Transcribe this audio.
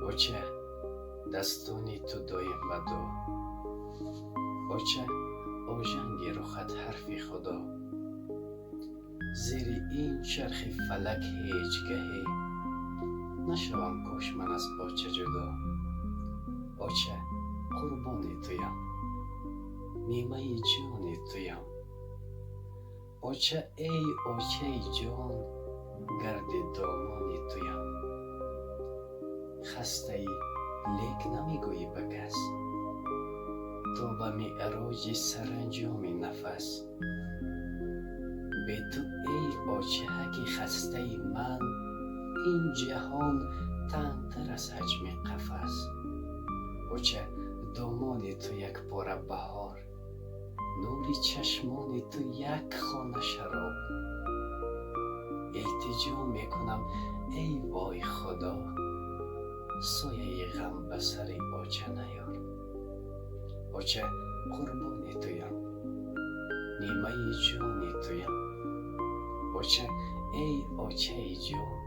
اوچه دستانی تو دایم بدا، اوچه اوژنگ رخت حرفی خدا. زیر این چرخ فلک هیچگهی نشوم کاش من از اوچه جدا. اوچه قربانی تویم، نیمه جانی تویم. اوچه ای اوچه جان، گرد دامانی تویم. خسته ای لیک نمیگویی به کس، تو به معراج سرانجام نفس. به تو ای اوچهک خسته من، این جهان تنگتر از حجم قفس. اوچه دامان تو یک پاره بهار، نور چشمان تو یک خانه شراب. التجا میکنم ای وای خدا، سایه غم به سر اوچه نیار. اوچه قربانی تویم، نیمه جانی تویم. اوچه ای اوچه جان،